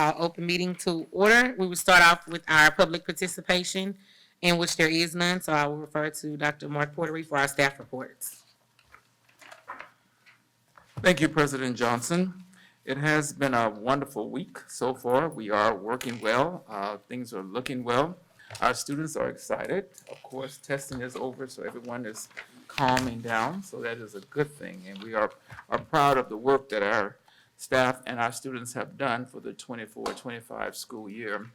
call open meeting to order. We will start off with our public participation, in which there is none, so I will refer to Dr. Mark Portery for our staff reports. Thank you, President Johnson. It has been a wonderful week so far. We are working well. Things are looking well. Our students are excited. Of course, testing is over, so everyone is calming down, so that is a good thing. And we are proud of the work that our staff and our students have done for the 24-25 school year.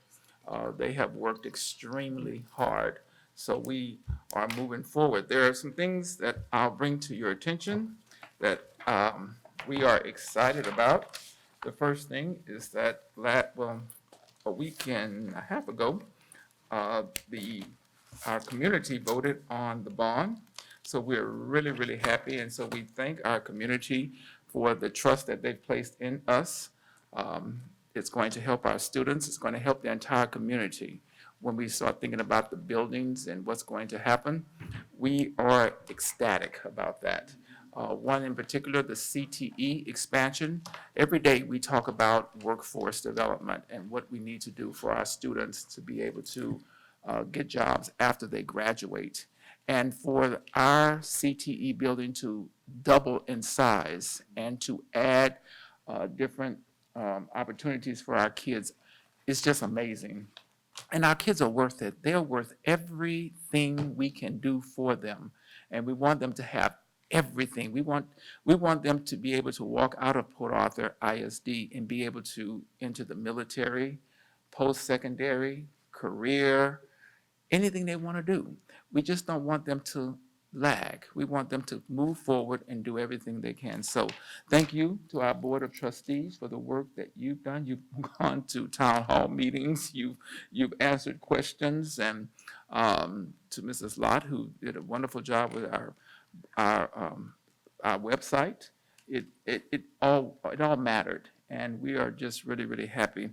They have worked extremely hard, so we are moving forward. There are some things that I'll bring to your attention that we are excited about. The first thing is that a week and a half ago, our community voted on the bond. So we're really, really happy, and so we thank our community for the trust that they've placed in us. It's going to help our students. It's going to help the entire community. When we start thinking about the buildings and what's going to happen, we are ecstatic about that. One in particular, the CTE expansion. Every day we talk about workforce development and what we need to do for our students to be able to get jobs after they graduate. And for our CTE building to double in size and to add different opportunities for our kids, it's just amazing. And our kids are worth it. They're worth everything we can do for them. And we want them to have everything. We want them to be able to walk out of Port Arthur ISD and be able to enter the military, post-secondary, career, anything they want to do. We just don't want them to lag. We want them to move forward and do everything they can. So thank you to our Board of Trustees for the work that you've done. You've gone to town hall meetings. You've answered questions, and to Mrs. Lott, who did a wonderful job with our website. It all mattered, and we are just really, really happy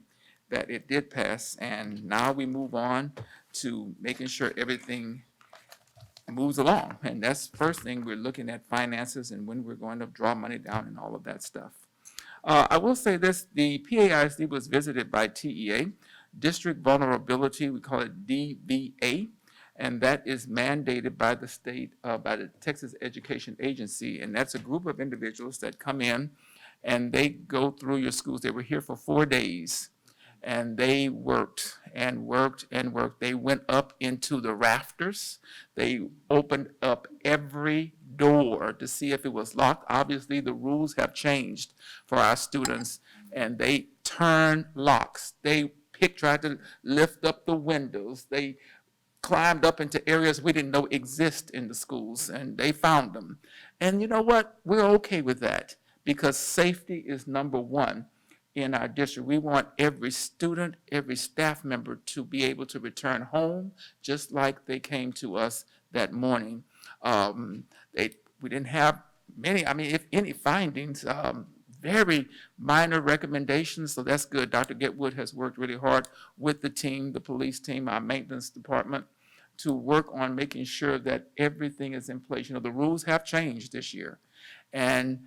that it did pass. And now we move on to making sure everything moves along. And that's the first thing. We're looking at finances and when we're going to draw money down and all of that stuff. I will say this, the PAISD was visited by TEA, District Vulnerability, we call it DVA, and that is mandated by the state, by the Texas Education Agency, and that's a group of individuals that come in and they go through your schools. They were here for 4 days, and they worked and worked and worked. They went up into the rafters. They opened up every door to see if it was locked. Obviously, the rules have changed for our students, and they turned locks. They tried to lift up the windows. They climbed up into areas we didn't know exist in the schools, and they found them. And you know what? We're okay with that because safety is number one in our district. We want every student, every staff member to be able to return home just like they came to us that morning. We didn't have many, if any, findings, very minor recommendations, so that's good. Dr. Getwood has worked really hard with the team, the police team, our maintenance department, to work on making sure that everything is in place. The rules have changed this year, and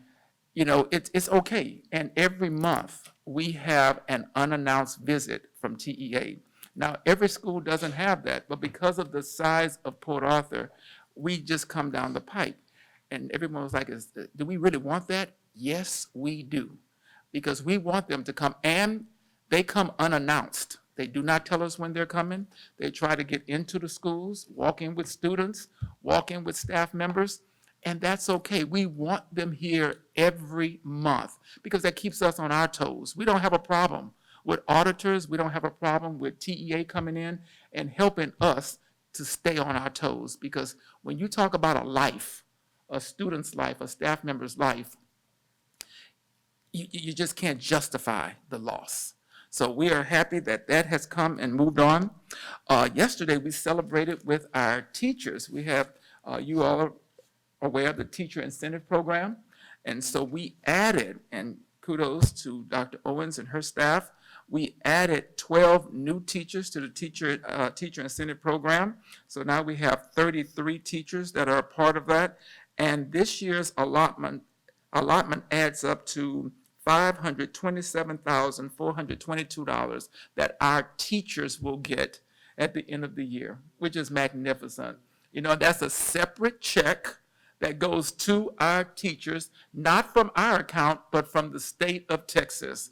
it's okay. And every month we have an unannounced visit from TEA. Now, every school doesn't have that, but because of the size of Port Arthur, we just come down the pipe. And everyone was like, do we really want that? Yes, we do, because we want them to come, and they come unannounced. They do not tell us when they're coming. They try to get into the schools, walk in with students, walk in with staff members, and that's okay. We want them here every month because that keeps us on our toes. We don't have a problem with auditors. We don't have a problem with TEA coming in and helping us to stay on our toes, because when you talk about a life, a student's life, a staff member's life, you just can't justify the loss. So we are happy that that has come and moved on. Yesterday we celebrated with our teachers. We have, you all are aware of the teacher incentive program. And so we added, and kudos to Dr. Owens and her staff, we added 12 new teachers to the teacher incentive program. So now we have 33 teachers that are a part of that. And this year's allotment adds up to $527,422 that our teachers will get at the end of the year, which is magnificent. You know, that's a separate check that goes to our teachers, not from our account, but from the state of Texas.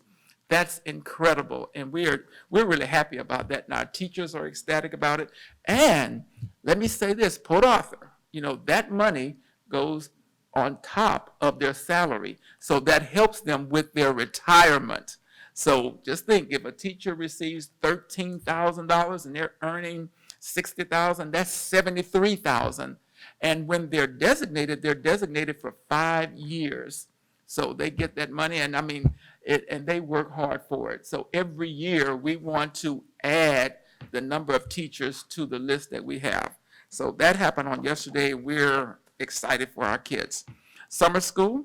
That's incredible, and we're really happy about that. And our teachers are ecstatic about it. And let me say this, Port Arthur, you know, that money goes on top of their salary, so that helps them with their retirement. So just think, if a teacher receives $13,000 and they're earning $60,000, that's $73,000. And when they're designated for 5 years. So they get that money, and I mean, and they work hard for it. So every year we want to add the number of teachers to the list that we have. So that happened on yesterday. We're excited for our kids. Summer school,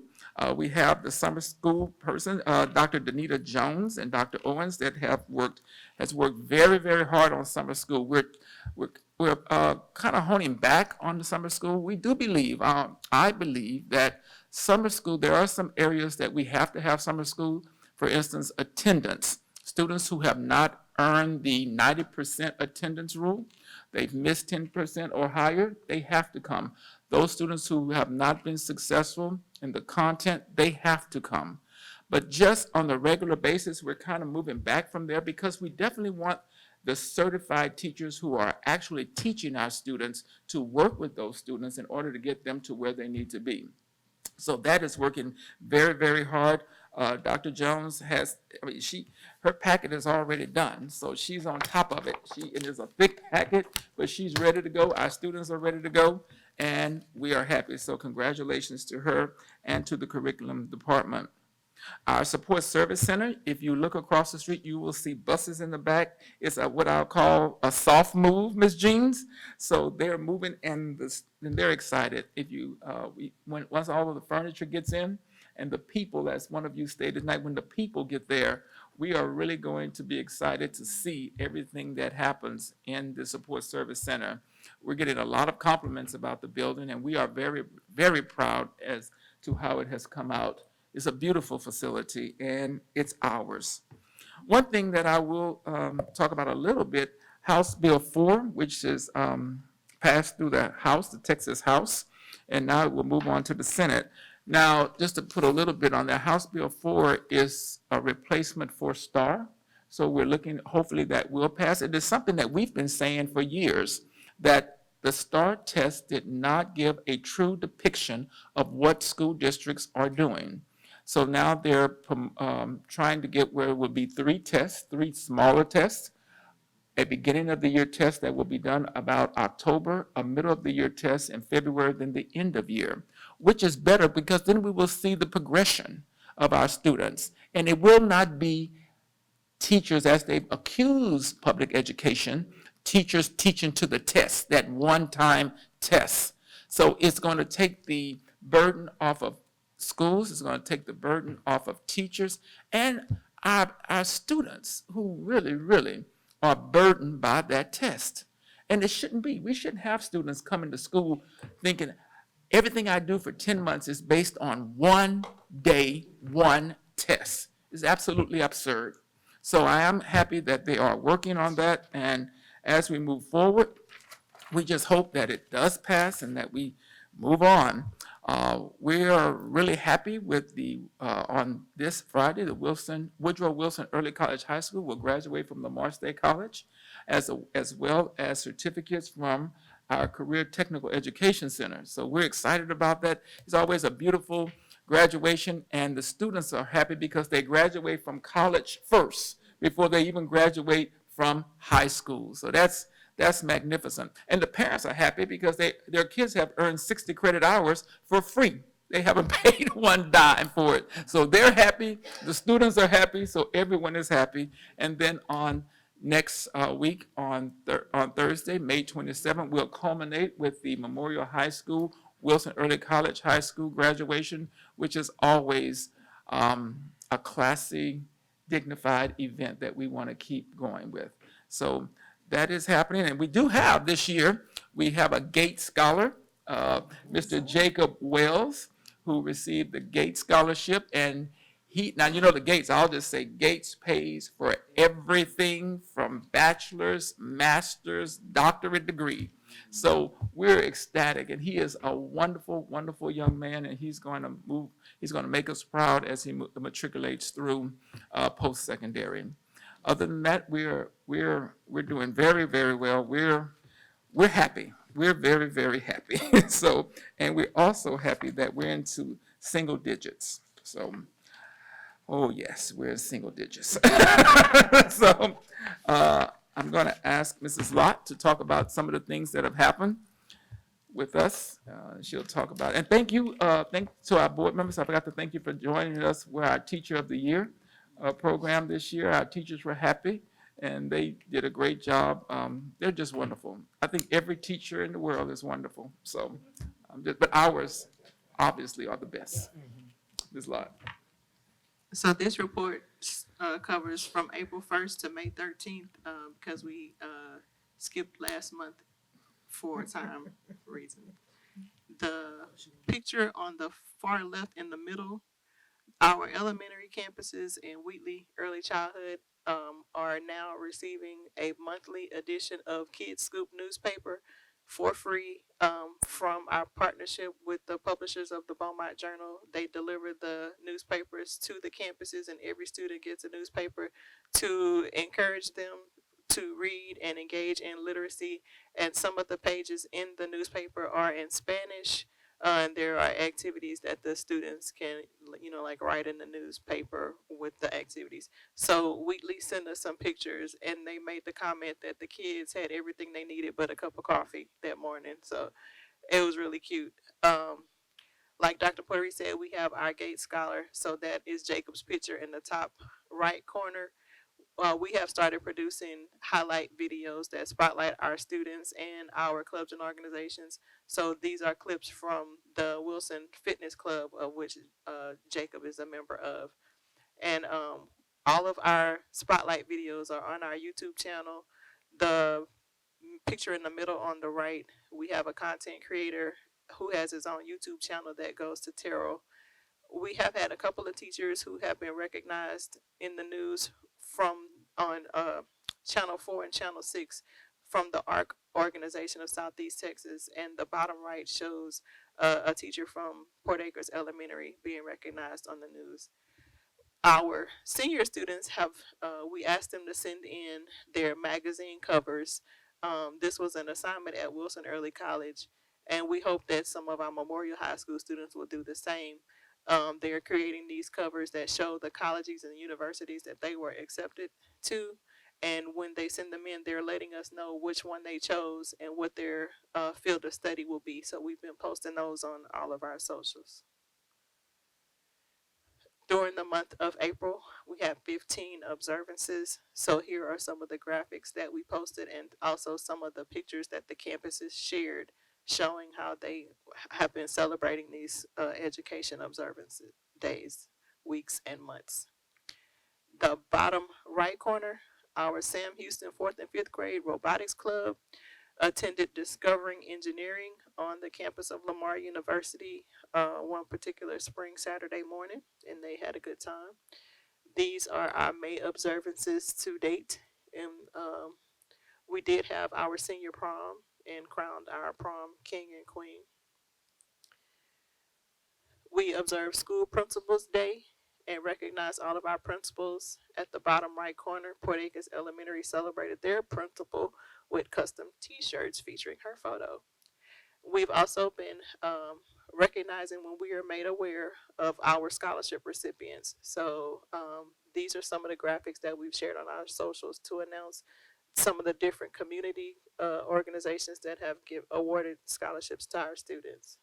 we have the summer school person, Dr. Danita Jones and Dr. Owens, that has worked very, very hard on summer school. We're kind of honing back on the summer school. We do believe, I believe that summer school, there are some areas that we have to have summer school. For instance, attendance. Students who have not earned the 90% attendance rule, they've missed 10% or higher, they have to come. Those students who have not been successful in the content, they have to come. But just on a regular basis, we're kind of moving back from there, because we definitely want the certified teachers who are actually teaching our students to work with those students in order to get them to where they need to be. So that is working very, very hard. Dr. Jones her packet is already done, so she's on top of it. It is a thick packet, but she's ready to go. Our students are ready to go, and we are happy. So congratulations to her and to the curriculum department. Our support service center, if you look across the street, you will see buses in the back. It's what I'll call a soft move, Ms. Jeans. So they're moving, and they're excited. Once all of the furniture gets in, and the people, as one of you stated tonight, when the people get there, we are really going to be excited to see everything that happens in the support service center. We're getting a lot of compliments about the building, and we are very, very proud as to how it has come out. It's a beautiful facility, and it's ours. One thing that I will talk about a little bit, House Bill 4, which is passed through the House, the Texas House, and now we'll move on to the Senate. Now, just to put a little bit on that, House Bill 4 is a replacement for STAR, so we're looking, hopefully that will pass. It is something that we've been saying for years, that the STAR test did not give a true depiction of what school districts are doing. So now they're trying to get where it will be 3 tests, 3 smaller tests, a beginning of the year test that will be done about October, a middle of the year test in February, then the end of year, which is better because then we will see the progression of our students. And it will not be teachers, as they've accused public education, teachers teaching to the test, that one-time test. So it's going to take the burden off of schools, it's going to take the burden off of teachers and our students, who really, really are burdened by that test. And it shouldn't be. We shouldn't have students coming to school thinking everything I do for 10 months is based on one day, one test. It's absolutely absurd. So I am happy that they are working on that, and as we move forward, we just hope that it does pass and that we move on. We are really happy with on this Friday, the Woodrow Wilson Early College High School will graduate from Lamar State College, as well as certificates from our Career Technical Education Center. So we're excited about that. It's always a beautiful graduation, and the students are happy because they graduate from college first before they even graduate from high school. So that's magnificent. And the parents are happy because their kids have earned 60 credit hours for free. They haven't paid one dime for it. So they're happy, the students are happy, so everyone is happy. And then on next week, on Thursday, May 27th, we'll culminate with the Memorial High School, Wilson Early College High School graduation, which is always a classy, dignified event that we want to keep going with. So that is happening, and we do have this year, we have a Gates Scholar, Mr. Jacob Wells, who received the Gates Scholarship, and Now you know the Gates, I'll just say Gates pays for everything from bachelor's, master's, doctorate degree. So we're ecstatic, and he is a wonderful, wonderful young man, and he's going to make us proud as he matriculates through post-secondary. Other than that, we're doing very, very well. We're happy. We're very, very happy. So, and we're also happy that we're into single digits. So, oh yes, we're in single digits. So, I'm going to ask Mrs. Lott to talk about some of the things that have happened with us. She'll talk about it. And thank to our board members. I forgot to thank you for joining us. We're our Teacher of the Year program this year. Our teachers were happy and they did a great job. They're just wonderful. I think every teacher in the world is wonderful. So, but ours obviously are the best. Ms. Lott. So this report covers from April 1st to May 13th because we skipped last month for time reason. The picture on the far left in the middle, our elementary campuses in Wheatley Early Childhood are now receiving a monthly edition of Kids Scoop newspaper for free from our partnership with the publishers of the Beaumont Journal. They deliver the newspapers to the campuses, and every student gets a newspaper to encourage them to read and engage in literacy. And some of the pages in the newspaper are in Spanish, and there are activities that the students can, like write in the newspaper with the activities. So Wheatley sent us some pictures, and they made the comment that the kids had everything they needed but a cup of coffee that morning. So it was really cute. Like Dr. Pottery said, we have our Gates Scholar. So that is Jacob's picture in the top right corner. We have started producing highlight videos that spotlight our students and our clubs and organizations. So these are clips from the Wilson Fitness Club, of which Jacob is a member of. And all of our spotlight videos are on our YouTube channel. The picture in the middle on the right, we have a content creator who has his own YouTube channel that goes to Terrell. We have had a couple of teachers who have been recognized in the news from on Channel 4 and Channel 6 from the ARC organization of Southeast Texas. And the bottom right shows a teacher from Port Acres Elementary being recognized on the news. Our senior students have, we asked them to send in their magazine covers. This was an assignment at Wilson Early College, and we hope that some of our Memorial High School students will do the same. They're creating these covers that show the colleges and universities that they were accepted to. And when they send them in, they're letting us know which one they chose and what their field of study will be. So we've been posting those on all of our socials. During the month of April, we have 15 observances. So here are some of the graphics that we posted and also some of the pictures that the campuses shared showing how they have been celebrating these education observance days, weeks, and months. The bottom right corner, our Sam Houston 4th and 5th grade robotics club attended Discovering Engineering on the campus of Lamar University one particular spring Saturday morning, and they had a good time. These are our May observances to date, and we did have our senior prom and crowned our prom king and queen. We observed School Principals Day and recognized all of our principals. At the bottom right corner, Port Acres Elementary celebrated their principal with custom t-shirts featuring her photo. We've also been recognizing when we are made aware of our scholarship recipients. So these are some of the graphics that we've shared on our socials to announce some of the different community organizations that have awarded scholarships to our students.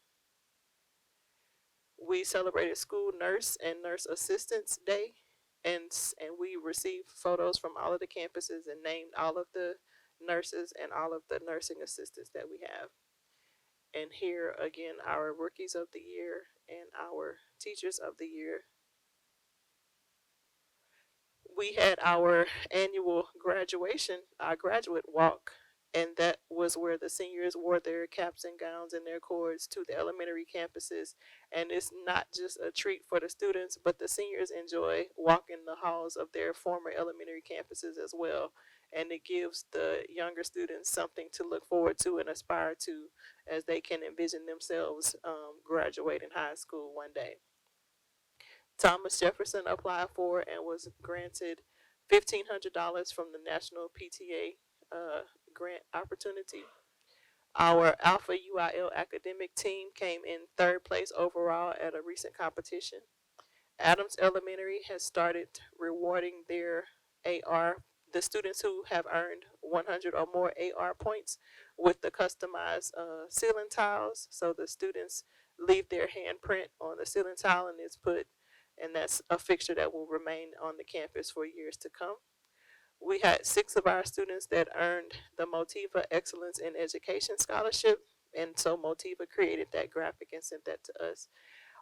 We celebrated School Nurse and Nurse Assistants Day, and we received photos from all of the campuses and named all of the nurses and all of the nursing assistants that we have. And here again, our Rookies of the Year and our Teachers of the Year. We had our annual graduation, our graduate walk and that was where the seniors wore their caps and gowns and their cords to the elementary campuses. And it's not just a treat for the students, but the seniors enjoy walking the halls of their former elementary campuses as well. And it gives the younger students something to look forward to and aspire to as they can envision themselves graduating high school one day. Thomas Jefferson applied for and was granted $1,500 from the National PTA grant opportunity. Our Alpha UIL academic team came in third place overall at a recent competition. Adams Elementary has started rewarding their AR, the students who have earned 100 or more AR points with the customized ceiling tiles. So the students leave their handprint on the ceiling tile and it's put, and that's a fixture that will remain on the campus for years to come. We had 6 of our students that earned the Motiva Excellence in Education Scholarship, and so Motiva created that graphic and sent that to us.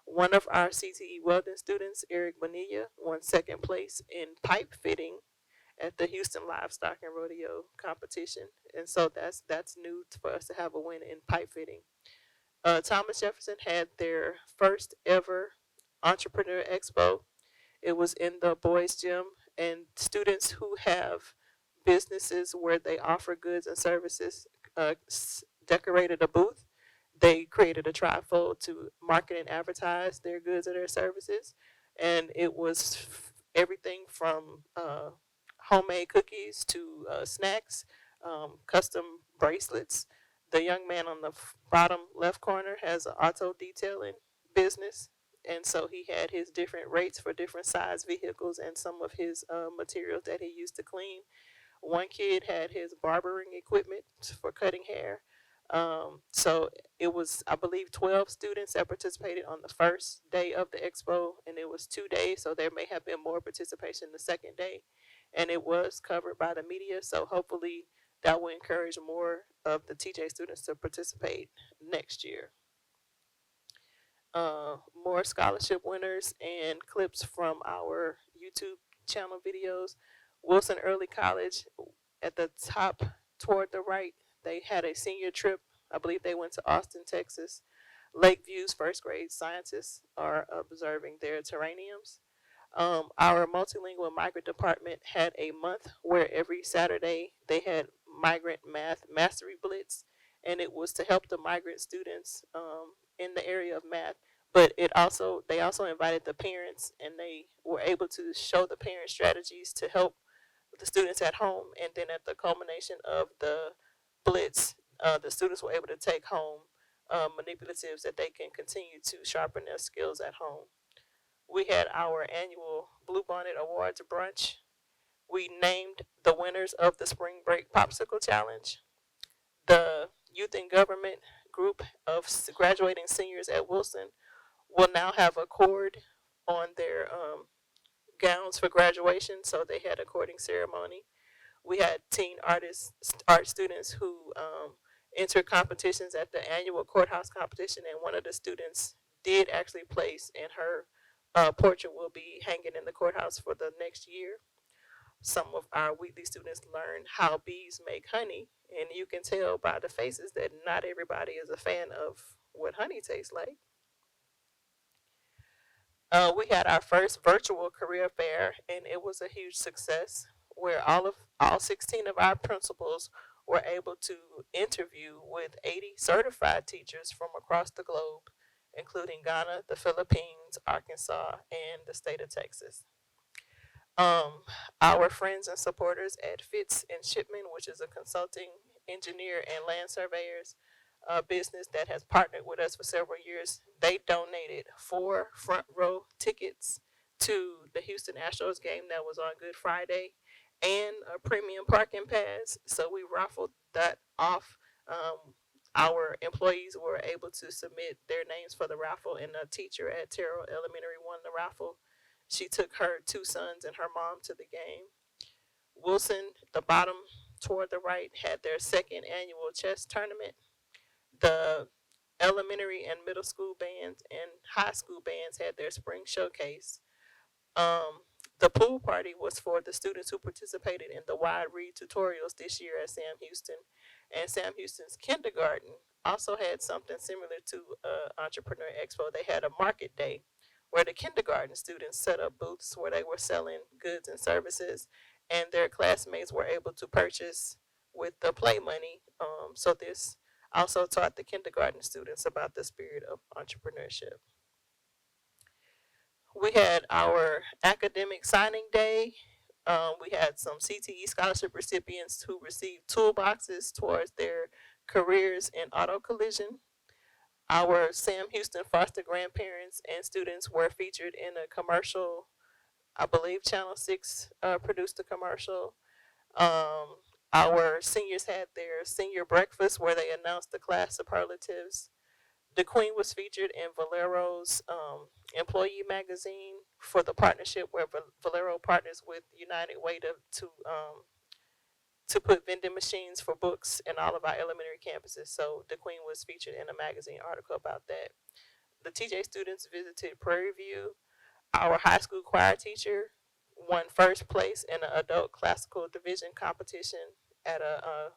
One of our CTE welding students, Eric Bonilla, won second place in pipe fitting at the Houston Livestock and Rodeo competition, and so that's new for us to have a win in pipe fitting. Thomas Jefferson had their first ever entrepreneur expo. It was in the boys' gym, and students who have businesses where they offer goods and services decorated a booth. They created a trifold to market and advertise their goods and their services, and it was everything from homemade cookies to snacks, custom bracelets. The young man on the bottom left corner has an auto detailing business, and so he had his different rates for different size vehicles and some of his materials that he used to clean. One kid had his barbering equipment for cutting hair. So it was, I believe, 12 students that participated on the first day of the expo, and it was 2 days, so there may have been more participation the second day, and it was covered by the media. So hopefully that will encourage more of the TJ students to participate next year. More scholarship winners and clips from our YouTube channel videos. Wilson Early College at the top toward the right, they had a senior trip. I believe they went to Austin, Texas. Lakeview's first grade scientists are observing their terraniums. Our multilingual migrant department had a month where every Saturday they had migrant math mastery blitz, and it was to help the migrant students in the area of math. But they also invited the parents, and they were able to show the parents strategies to help the students at home. And then at the culmination of the blitz, the students were able to take home manipulatives that they can continue to sharpen their skills at home. We had our annual Bluebonnet Awards brunch. We named the winners of the Spring Break Popsicle Challenge. The Youth in Government group of graduating seniors at Wilson will now have a cord on their gowns for graduation, so they had a cording ceremony. We had teen artists, art students who entered competitions at the annual courthouse competition, and one of the students did actually place, and her portrait will be hanging in the courthouse for the next year. Some of our weekly students learned how bees make honey, and you can tell by the faces that not everybody is a fan of what honey tastes like. We had our first virtual career fair, and it was a huge success. Where all 16 of our principals were able to interview with 80 certified teachers from across the globe, including Ghana, the Philippines, Arkansas, and the state of Texas. Um, our friends and supporters at Fitz and Shipman, which is a consulting engineer and land surveyors business that has partnered with us for several years, they donated 4 front row tickets to the Houston Astros game that was on Good Friday and a premium parking pass. So we raffled that off. Our employees were able to submit their names for the raffle, and a teacher at Terrell Elementary won the raffle. She took her 2 sons and her mom to the game. Wilson, the bottom toward the right, had their second annual chess tournament. The elementary and middle school bands and high school bands had their spring showcase. The pool party was for the students who participated in the wide read tutorials this year at Sam Houston. And Sam Houston's kindergarten also had something similar to Entrepreneur Expo. They had a market day where the kindergarten students set up booths where they were selling goods and services, and their classmates were able to purchase with the play money. So this also taught the kindergarten students about the spirit of entrepreneurship. We had our academic signing day. We had some CTE scholarship recipients who received toolboxes towards their careers in auto collision. Our Sam Houston foster grandparents and students were featured in a commercial. I believe Channel 6 produced a commercial. Um, our seniors had their senior breakfast where they announced the class superlatives. The Queen was featured in Valero's employee magazine for the partnership where Valero partners with United Way to put vending machines for books in all of our elementary campuses. So the Queen was featured in a magazine article about that. The TJ students visited Prairie View. Our high school choir teacher won first place in an adult classical division competition at a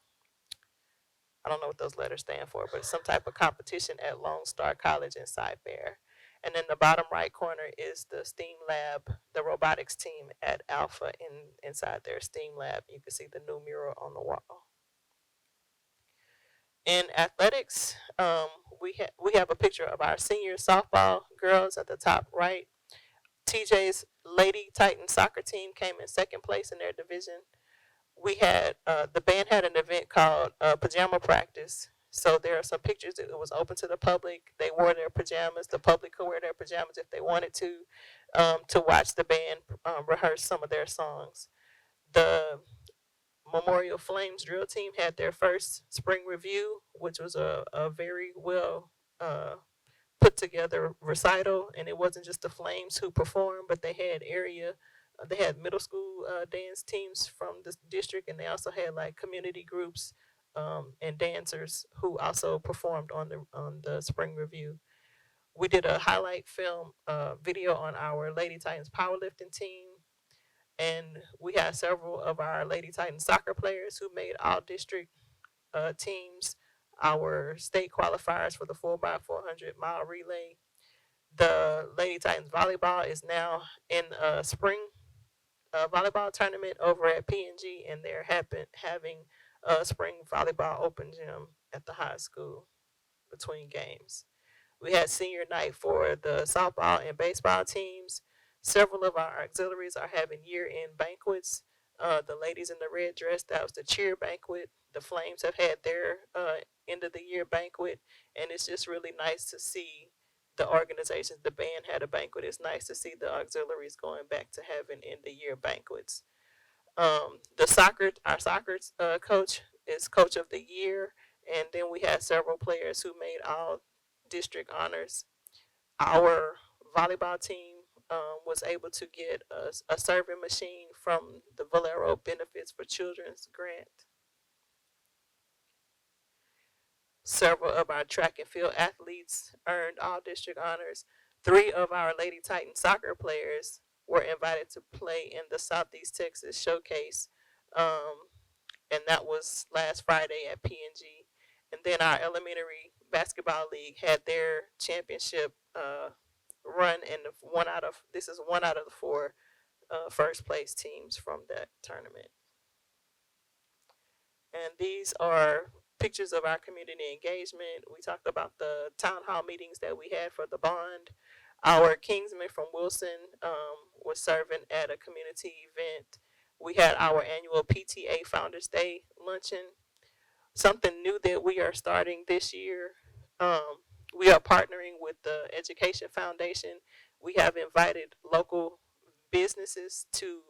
I don't know what those letters stand for, but it's some type of competition at Lone Star College in Cy-Fair. And in the bottom right corner is the STEAM lab, the robotics team at Alpha inside their STEAM lab. You can see the new mural on the wall. In athletics, we have a picture of our senior softball girls at the top right. TJ's Lady Titan soccer team came in second place in their division. We had the band had an event called pajama practice. So there are some pictures that it was open to the public. They wore their pajamas. The public could wear their pajamas if they wanted to watch the band rehearse some of their songs. The Memorial Flames drill team had their first spring review, which was a very well put together recital, and it wasn't just the Flames who performed, but they had they had middle school dance teams from the district, and they also had like community groups and dancers who also performed on the spring review. We did a highlight film video on our Lady Titans powerlifting team, and we had several of our Lady Titans soccer players who made all district teams. Our state qualifiers for the 4x400 mile relay. The Lady Titans volleyball is now in a spring volleyball tournament over at PNG, and they're having a spring volleyball open gym at the high school between games. We had senior night for the softball and baseball teams. Several of our auxiliaries are having year-end banquets. The ladies in the red dress, that was the cheer banquet. The Flames have had their end of the year banquet, and it's just really nice to see the organizations. The band had a banquet. It's nice to see the auxiliaries going back to having end of year banquets. Our soccer coach is coach of the year, and then we had several players who made all district honors. Our volleyball team was able to get a serving machine from the Valero Benefits for Children's grant. Several of our track and field athletes earned all district honors. Three of our Lady Titan soccer players were invited to play in the Southeast Texas Showcase, um, and that was last Friday at PNG. And then our elementary basketball league had their championship run, and this is one out of the four first place teams from that tournament. And these are pictures of our community engagement. We talked about the town hall meetings that we had for the bond. Our Kingsman from Wilson was serving at a community event. We had our annual PTA Founders Day luncheon. Something new that we are starting this year. We are partnering with the Education Foundation. We have invited local businesses to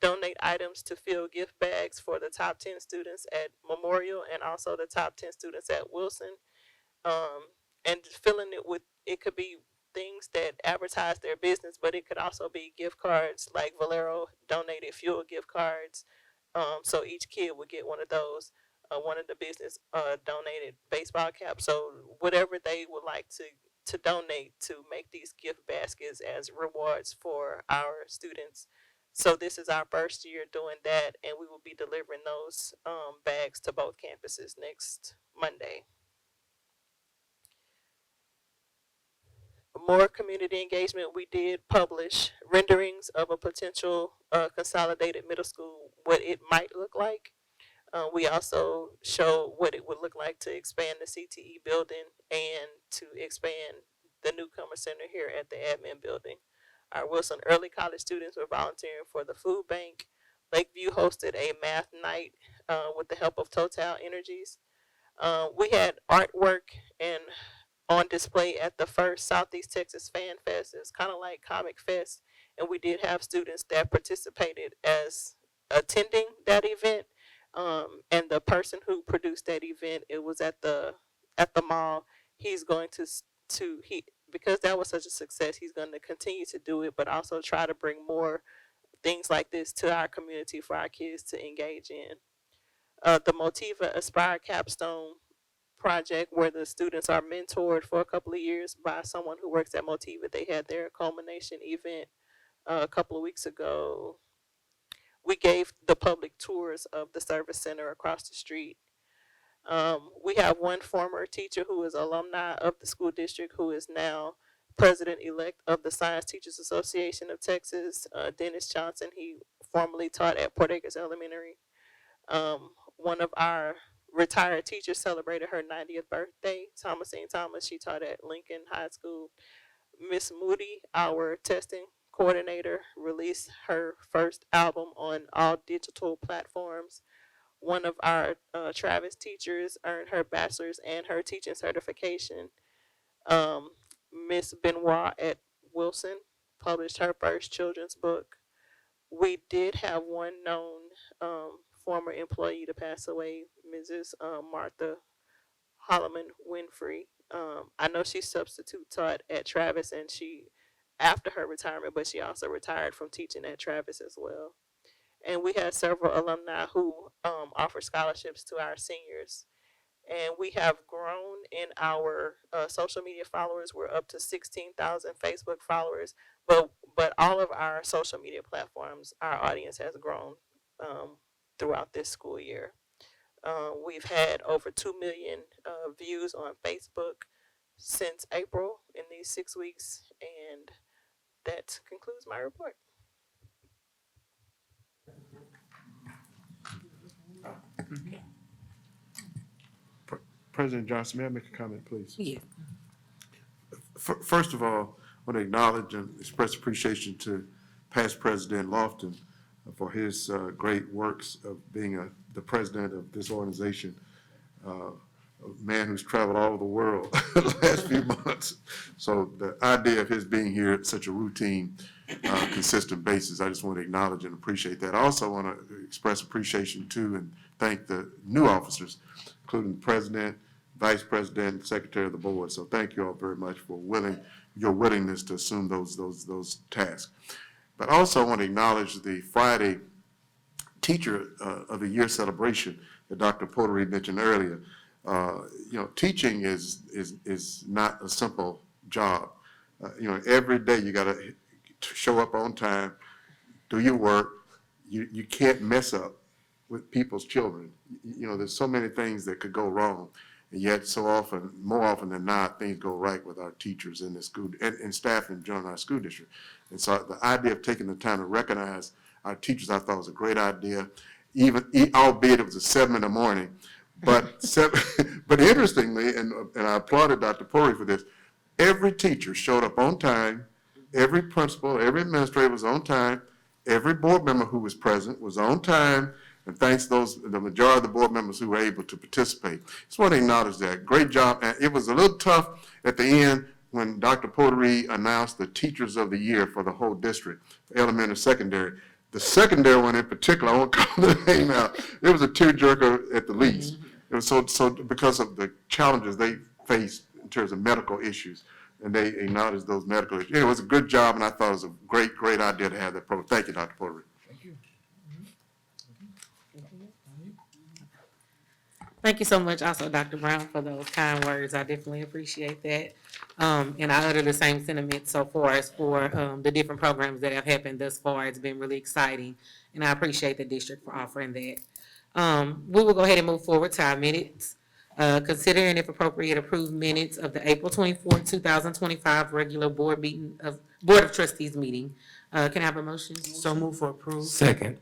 donate items to fill gift bags for the top 10 students at Memorial and also the top 10 students at Wilson. um, and filling it with, it could be things that advertise their business, but it could also be gift cards like Valero donated fuel gift cards. So each kid would get one of those. One of the business donated baseball caps. So whatever they would like to donate to make these gift baskets as rewards for our students, So this is our first year doing that, and we will be delivering those bags to both campuses next Monday. More community engagement. We did publish renderings of a potential consolidated middle school, what it might look like. We also showed what it would look like to expand the CTE building and to expand the newcomer center here at the admin building. Our Wilson Early College students were volunteering for the food bank. Lakeview hosted a math night with the help of Total Energies. We had artwork and on display at the first Southeast Texas Fan Fest. It's kind of like Comic Fest, and we did have students that participated as attending that event. And the person who produced that event, it was at the mall. He's going to he because that was such a success. He's going to continue to do it, but also try to bring more things like this to our community for our kids to engage in. The Motiva Aspire Capstone project where the students are mentored for a couple of years by someone who works at Motiva. They had their culmination event a couple of weeks ago. We gave the public tours of the service center across the street. We have one former teacher who is alumni of the school district who is now president-elect of the Science Teachers Association of Texas, Dennis Johnson. He formerly taught at Port Acres Elementary. One of our retired teachers celebrated her 90th birthday. Thomasine Thomas, she taught at Lincoln High School. Miss Moody, our testing coordinator, released her first album on all digital platforms. One of our Travis teachers earned her bachelor's and her teaching certification. Um, Miss Benoit at Wilson published her first children's book. We did have one known former employee to pass away, Mrs. Martha Holloman Winfrey. I know she substitute taught at Travis, and she after her retirement, but she also retired from teaching at Travis as well. And we had several alumni who offer scholarships to our seniors. And we have grown in our social media followers. We're up to 16,000 Facebook followers, but all of our social media platforms, our audience has grown throughout this school year. We've had over 2 million views on Facebook since April in these 6 weeks, and that concludes my report. President Johnson, may I make a comment, please? Yeah. First of all, I want to acknowledge and express appreciation to past President Lofton for his great works of being the president of this organization, a man who's traveled all over the world the last few months. So the idea of his being here at such a routine, consistent basis, I just want to acknowledge and appreciate that. I also want to express appreciation to and thank the new officers, including the president, vice president, secretary of the board. So thank you all very much for your willingness to assume those tasks. But also I want to acknowledge the Friday Teacher of the Year celebration that Dr. Portery mentioned earlier. Teaching is not a simple job. Every day you got to show up on time, do your work. You can't mess up with people's children. There's so many things that could go wrong. And yet more often than not, things go right with our teachers in the school and staff in general in our school district. And so the idea of taking the time to recognize our teachers, I thought was a great idea, albeit it was at 7 in the morning. But but interestingly, and I applauded Dr. Pori for this, every teacher showed up on time, every principal, every administrator was on time, every board member who was present was on time, and thanks the majority of the board members who were able to participate. Just want to acknowledge that. Great job. And it was a little tough at the end when Dr. Portery announced the Teachers of the Year for the whole district, elementary and secondary. The secondary one in particular, I won't call the name out, it was a tearjerker at the least. It was so because of the challenges they faced in terms of medical issues, and they acknowledged those medical issues. It was a good job, and I thought it was a great idea to have that program. Thank you, Dr. Portery. Thank you so much also, Dr. Brown, for those kind words. I definitely appreciate that. And I utter the same sentiment so far as for the different programs that have happened thus far. It's been really exciting, and I appreciate the district for offering that. We will go ahead and move forward to our minutes. Consider and if appropriate, approve minutes of the April 24th, 2025 regular Board of Trustees meeting. Can I have a motion? So move for approval. Second.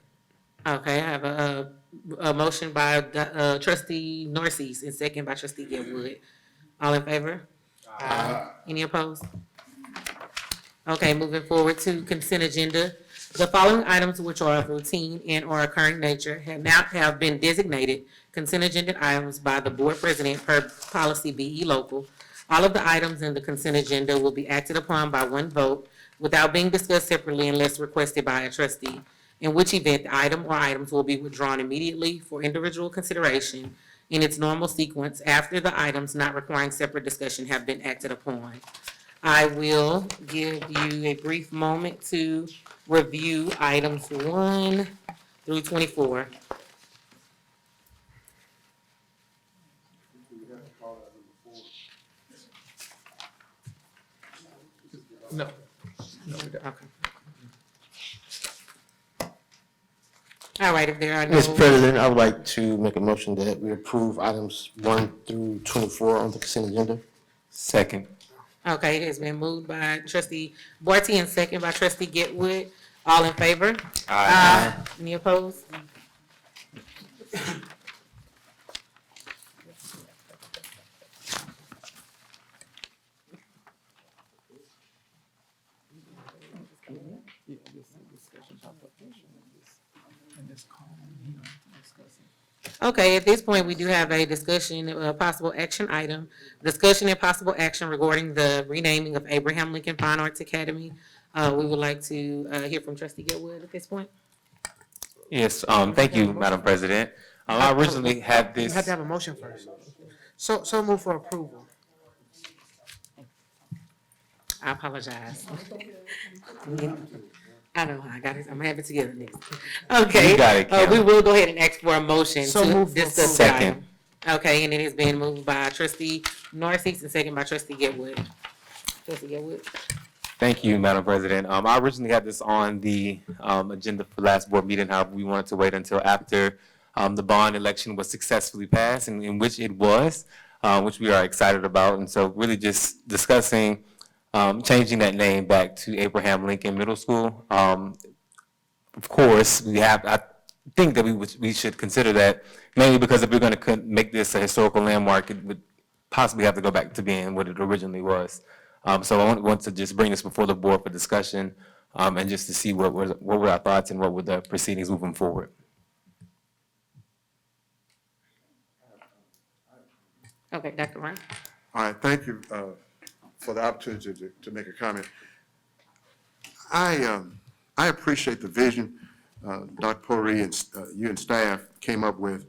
Okay, I have a motion by trustee Narcisse and second by trustee Getwood. All in favor? Any opposed? Okay, moving forward to consent agenda. The following items which are of routine and or occurring nature have been designated consent agenda items by the board president per policy BE local. All of the items in the consent agenda will be acted upon by one vote without being discussed separately unless requested by a trustee, in which event the item or items will be withdrawn immediately for individual consideration in its normal sequence after the items not requiring separate discussion have been acted upon. I will give you a brief moment to review items 1 through 24. No. No, we don't. Okay. All right, if there are no. Mr. President, I would like to make a motion that we approve items 1 through 24 on the consent agenda. Second. Okay, it has been moved by trustee Barty and second by trustee Getwood. All in favor? Aye. Any opposed? Okay, at this point, we do have a discussion, a possible action item. Discussion and possible action regarding the renaming of Abraham Lincoln Fine Arts Academy. We would like to hear from trustee Getwood at this point. Yes, thank you, Madam President. I originally had You this. have to have a motion first. So move for approval. I apologize. I know, I got it, I'm gonna have it together next. Okay. You got it, Kim. We will go ahead and ask for a motion So to move for discuss the approval. item. Okay, and it has been moved by trustee Narcisse and second by trustee Getwood. Trustee Getwood? Thank you, Madam President. I originally had this on the agenda for last board meeting. However, we wanted to wait until after the bond election was successfully passed, and in which it was, which we are excited about. And so really just discussing changing that name back to Abraham Lincoln Middle School. Of course, I think that we should consider that, mainly because if we're going to make this a historical landmark, it would possibly have to go back to being what it originally was. So I want to just bring this before the board for discussion, and just to see what were our thoughts and what were the proceedings moving forward. Okay, Dr. Brown? All right, thank you for the opportunity to make a comment. I appreciate the vision Dr. Pori and you and staff came up with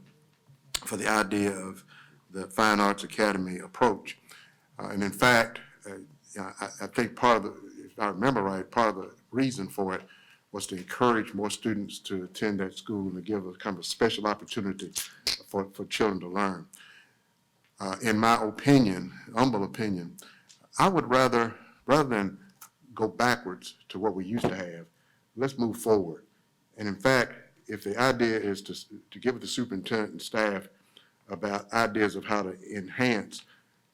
for the idea of the Fine Arts Academy approach. And in fact, I think part of the, if I remember right, part of the reason for it was to encourage more students to attend that school and to give a kind of a special opportunity for children to learn. In my opinion, humble opinion, I would rather than go backwards to what we used to have, let's move forward. And in fact, if the idea is to give the superintendent and staff about ideas of how to enhance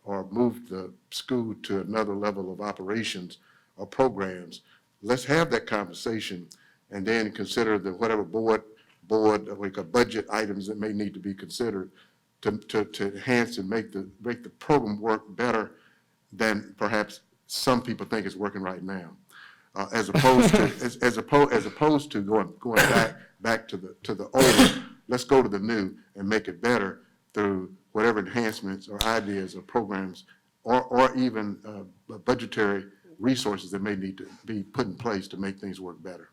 or move the school to another level of operations or programs, let's have that conversation and then consider the whatever board like budget items that may need to be considered to enhance and make the program work better than perhaps some people think it's working right now. As opposed to going back to the old, let's go to the new and make it better through whatever enhancements or ideas or programs or even budgetary resources that may need to be put in place to make things work better.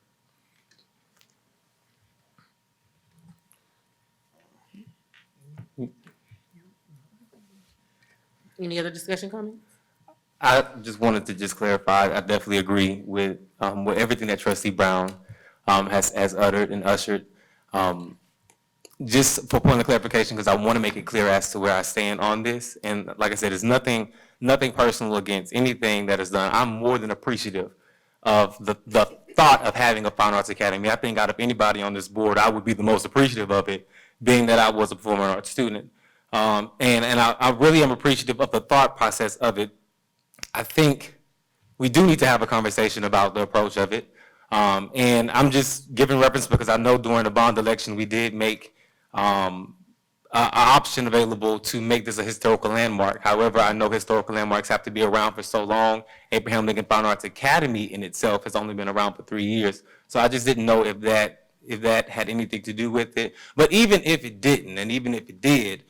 Any other discussion comments? I just wanted to just clarify, I definitely agree with everything that Trustee Brown has uttered and ushered. just for point of clarification, because I want to make it clear as to where I stand on this. And like I said, it's nothing personal against anything that is done. I'm more than appreciative of the thought of having a fine arts academy. I think out of anybody on this board, I would be the most appreciative of it, being that I was a performing arts student. And I really am appreciative of the thought process of it. I think we do need to have a conversation about the approach of it. And I'm just giving reference because I know during the bond election, we did make an option available to make this a historical landmark. However, I know historical landmarks have to be around for so long. Abraham Lincoln Fine Arts Academy in itself has only been around for 3 years. So I just didn't know if that had anything to do with it. But even if it didn't, and even if it did,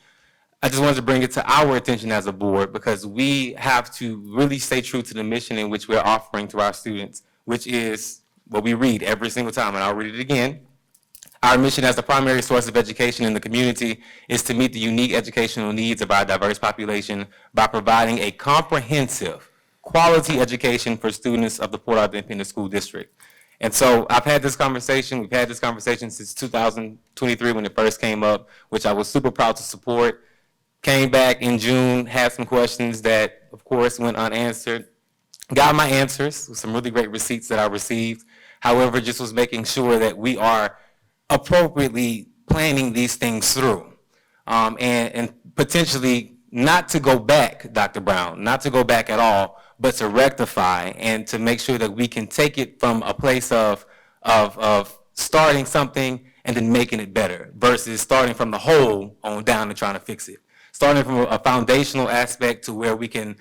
I just wanted to bring it to our attention as a board because we have to really stay true to the mission in which we're offering to our students, which is what we read every single time, and I'll read it again. Our mission as the primary source of education in the community is to meet the unique educational needs of our diverse population by providing a comprehensive, quality education for students of the Port Arthur Independent School District. And so we've had this conversation since 2023 when it first came up, which I was super proud to support. Came back in June, had some questions that, of course, went unanswered. Got my answers with some really great receipts that I received. However, just was making sure that we are appropriately planning these things through. And potentially not to go back, Dr. Brown, not to go back at all, but to rectify and to make sure that we can take it from a place of starting something and then making it better versus starting from the whole on down and trying to fix it. Starting from a foundational aspect to where we can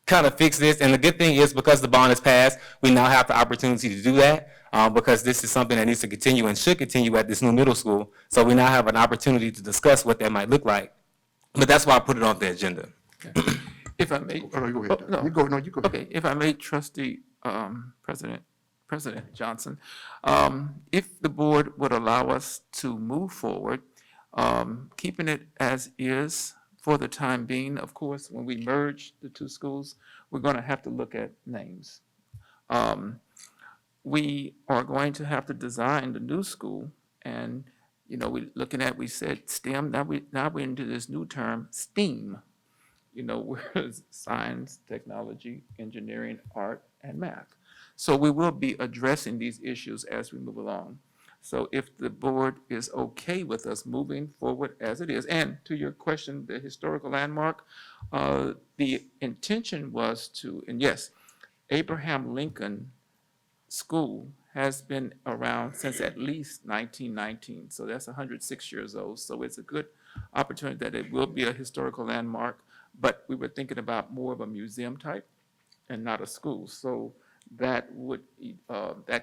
kind of fix this. And the good thing is because the bond is passed, we now have the opportunity to do that because this is something that needs to continue and should continue at this new middle school. So we now have an opportunity to discuss what that might look like. But that's why I put it on the agenda. If I may. Oh, no, you go ahead. Oh, no. You go ahead. Okay, if I may, Trustee President Johnson, if the board would allow us to move forward, keeping it as is for the time being. Of course, when we merge the two schools, we're going to have to look at names. We are going to have to design the new school, and we said STEM. Now we're into this new term, STEAM. Whereas science, technology, engineering, art, and math. So we will be addressing these issues as we move along. So if the board is okay with us moving forward as it is, and to your question, the historical landmark, the intention was to, and yes, Abraham Lincoln School has been around since at least 1919. So that's 106 years old. So it's a good opportunity that it will be a historical landmark, but we were thinking about more of a museum type and not a school. So that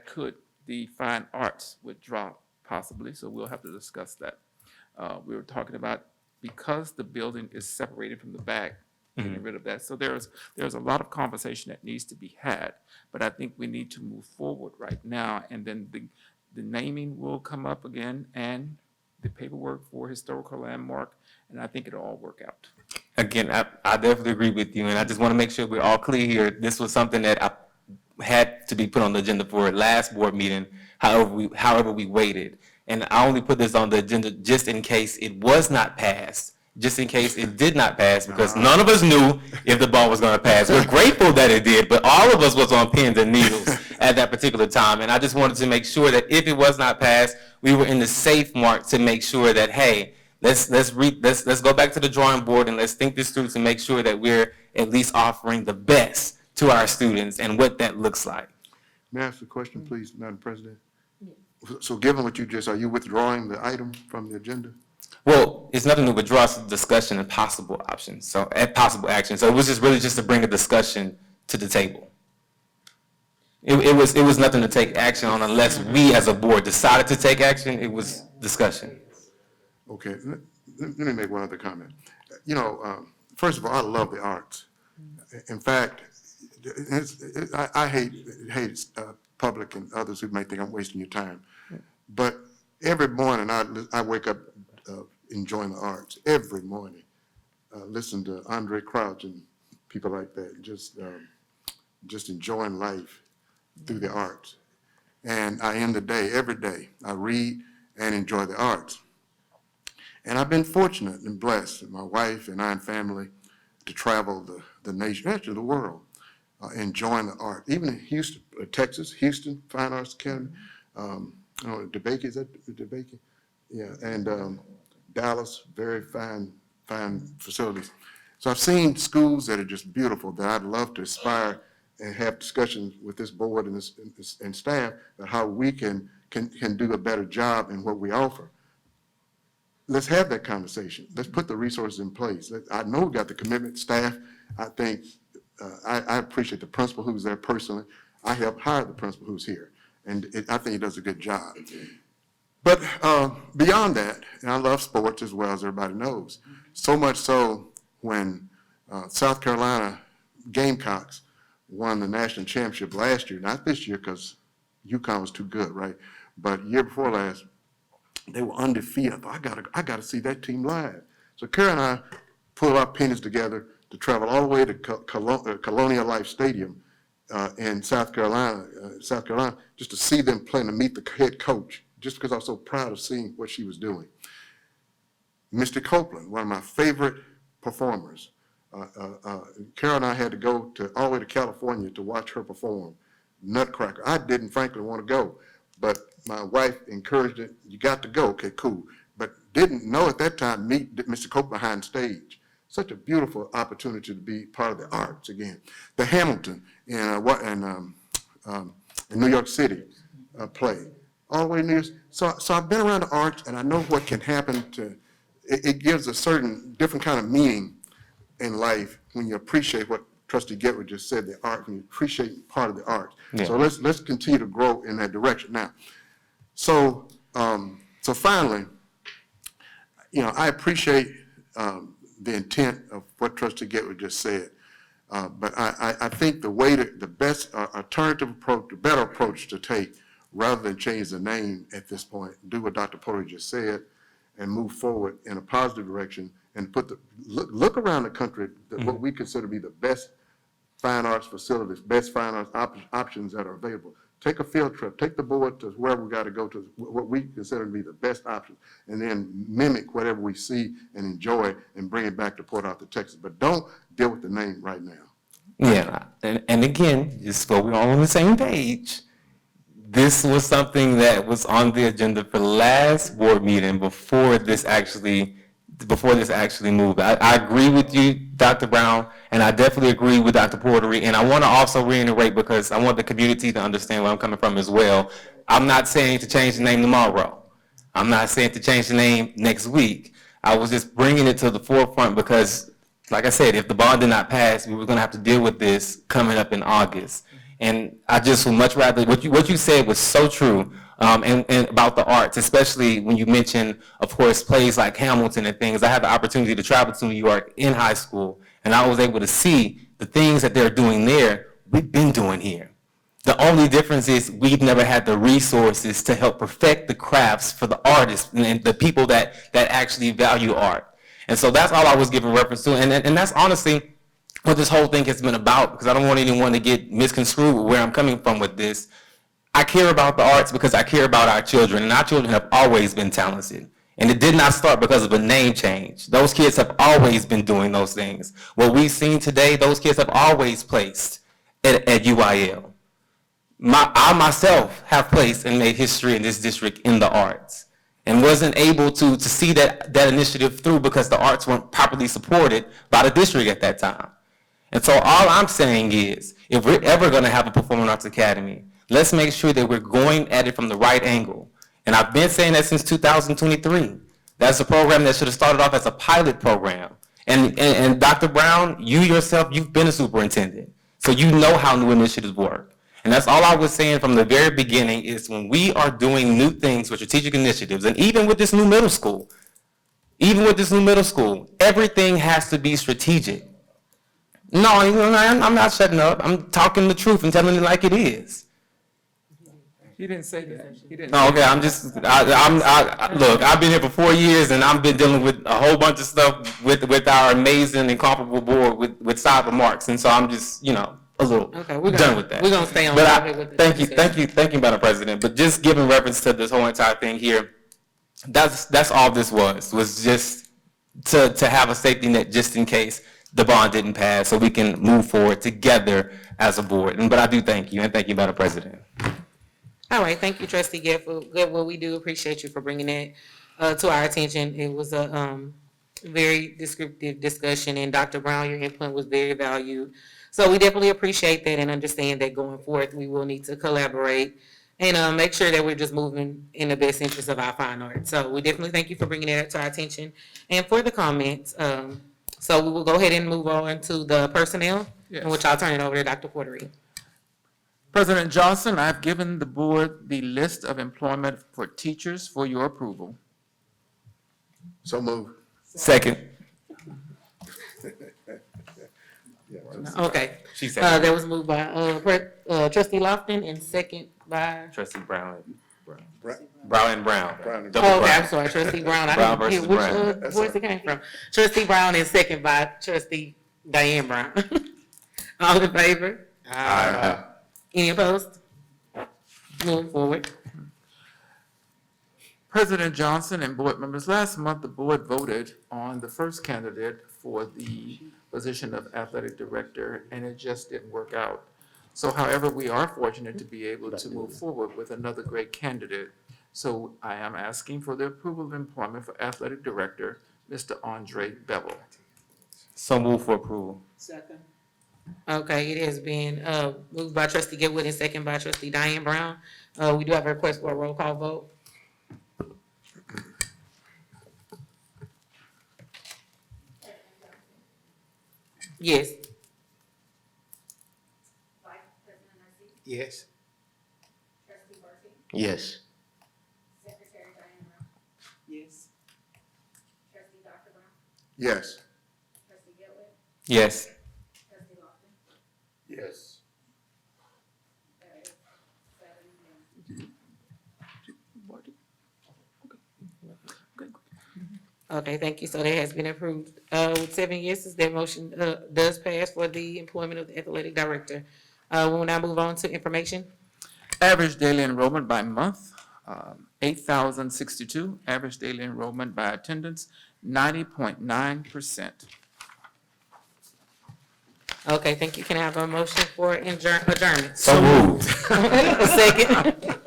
could, the fine arts would drop possibly, so we'll have to discuss that. We were talking about, because the building is separated from the back, getting rid of that. So there's a lot of conversation that needs to be had, but I think we need to move forward right now, and then the naming will come up again, and the paperwork for historical landmark, and I think it'll all work out. Again, I definitely agree with you, and I just want to make sure we're all clear here. This was something that I had to be put on the agenda for last board meeting, however we waited. And I only put this on the agenda just in case it was not passed, just in case it did not pass, because none of us knew if the bond was going to pass. We're grateful that it did, but all of us was on pins and needles at that particular time. And I just wanted to make sure that if it was not passed, we were in the safe mark to make sure that, hey, let's go back to the drawing board and let's think this through to make sure that we're at least offering the best to our students and what that looks like. May I ask a question, please, Madam President? So given what you just, are you withdrawing the item from the agenda? Well, it's nothing to withdraw, it's a discussion and possible options, so, and possible action. So it was just really just to bring a discussion to the table. It was nothing to take action on unless we as a board decided to take action. It was discussion. Okay, let me make one other comment. First of all, I love the arts. In fact, I hate public and others who may think I'm wasting your time. But every morning I wake up enjoying the arts. Every morning, listen to Andre Crouch and people like that. Just enjoying life through the arts. And I end the day, every day, I read and enjoy the arts. And I've been fortunate and blessed, my wife and I and family, to travel the nation, actually the world, enjoying the art. Even in Houston, Texas, Houston Fine Arts Academy, DeBakey, is that DeBakey? Yeah, and Dallas, very fine facilities. So I've seen schools that are just beautiful that I'd love to aspire and have discussions with this board and staff about how we can do a better job in what we offer. Let's have that conversation. Let's put the resources in place. I know we've got the commitment, staff. I think, I appreciate the principal who's there personally. I helped hire the principal who's here, and I think he does a good job. But beyond that, and I love sports as well, as everybody knows, so much so when South Carolina Gamecocks won the national championship last year, not this year because UConn was too good, right? But year before last, they were undefeated. I thought, I gotta see that team live. So Kara and I pulled our pennies together to travel all the way to Colonial Life Stadium in South Carolina, just to see them play and to meet the head coach, just because I was so proud of seeing what she was doing. Mr. Copeland, one of my favorite performers. Carol and I had to go all the way to California to watch her perform. Nutcracker. I didn't frankly want to go, but my wife encouraged it. You got to go. Okay, cool. But didn't know at that time, meet Mr. Copeland behind stage. Such a beautiful opportunity to be part of the arts again. The Hamilton in New York City play. All the way near. So I've been around the arts, and I know what can happen to, it gives a certain different kind of meaning in life when you appreciate what Trustee Getwood just said, the art, when you appreciate part of the art. Yeah. So let's continue to grow in that direction. Now, so finally, I appreciate the intent of what Trustee Getwood just said, but I think the best alternative approach, the better approach to take, rather than change the name at this point, do what Dr. Porter just said, and move forward in a positive direction, and look around the country, what we consider to be the best fine arts facilities, best fine arts options that are available. Take a field trip, take the board to wherever we got to go to, what we consider to be the best options, and then mimic whatever we see and enjoy and bring it back to Port Arthur, Texas. But don't deal with the name right now. Yeah, and again, just so we're all on the same page, this was something that was on the agenda for the last board meeting before this actually moved. I agree with you, Dr. Brown, and I definitely agree with Dr. Portery, and I want to also reiterate, because I want the community to understand where I'm coming from as well. I'm not saying to change the name tomorrow. I'm not saying to change the name next week. I was just bringing it to the forefront because, like I said, if the bond did not pass, we were going to have to deal with this coming up in August. And I just would much rather, what you said was so true, and about the arts, especially when you mentioned, of course, plays like Hamilton and things. I had the opportunity to travel to New York in high school, and I was able to see the things that they're doing there, we've been doing here. The only difference is we've never had the resources to help perfect the crafts for the artists and the people that actually value art. And so that's all I was giving reference to, and that's honestly what this whole thing has been about, because I don't want anyone to get misconstrued with where I'm coming from with this. I care about the arts because I care about our children, and our children have always been talented. And it did not start because of a name change. Those kids have always been doing those things. What we've seen today, those kids have always placed at UIL. I myself have placed and made history in this district in the arts, and wasn't able to see that initiative through because the arts weren't properly supported by the district at that time. And so all I'm saying is, if we're ever going to have a Performing Arts Academy, let's make sure that we're going at it from the right angle. And I've been saying that since 2023. That's a program that should have started off as a pilot program. And Dr. Brown, you yourself, you've been a superintendent, so you know how new initiatives work. And that's all I was saying from the very beginning, is when we are doing new things with strategic initiatives, and even with this new middle school, everything has to be strategic. No, I'm not shutting up. I'm talking the truth and telling it like it is. He didn't say that. He didn't. Oh, okay, look, I've been here for 4 years, and I've been dealing with a whole bunch of stuff with our amazing and comparable board with cyber marks, and so I'm just, a little done with that. We're gonna stay on But topic with the thank you, Madam President. But just giving reference to this whole entire thing here, That's all this was just to have a safety net just in case the bond didn't pass, so we can move forward together as a board. But I do thank you, and thank you, Madam President. All right, thank you, trustee Goodwill. We do appreciate you for bringing that to our attention. It was a very descriptive discussion, and Dr. Brown, your input was very valued. So we definitely appreciate that and understand that going forth, we will need to collaborate and make sure that we're just moving in the best interest of our fine art. So we definitely thank you for bringing that to our attention and for the comments. So we will go ahead and move on to the personnel, in which I'll turn it over to Dr. Portery. President Johnson, I've given the board the list of employment for teachers for your approval. So move. Second. Okay. She said. That was moved by trustee Lofton and second by. Trustee Brown. Bra- Brown and Brown. Brown and Double Oh, okay, Brown. I'm sorry, trustee Brown. I Brown didn't hear versus which Brown. That's voice all it came from. Trustee Brown and second by trustee Diane Brown. All in favor? Aye. Any opposed? Moving forward. President Johnson and board members, last month, the board voted on the first candidate for the position of athletic director, and it just didn't work out. So however, we are fortunate to be able to move forward with another great candidate. So I am asking for the approval of employment for athletic director, Mr. Andre Bevel. So move for approval. Second. Okay, it has been moved by trustee Goodwood and second by trustee Diane Brown. We do have a request for a roll call vote. Yes. Yes. Yes. Yes. Yes. Yes. Yes. Okay, thank you. So that has been approved. With 7 yeses, that motion does pass for the employment of the athletic director. We will now move on to information. Average daily enrollment by month, 8,062. Average daily enrollment by attendance, 90.9%. Okay, thank you. Can I have a motion for adjournment? So moved. A second.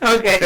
Okay.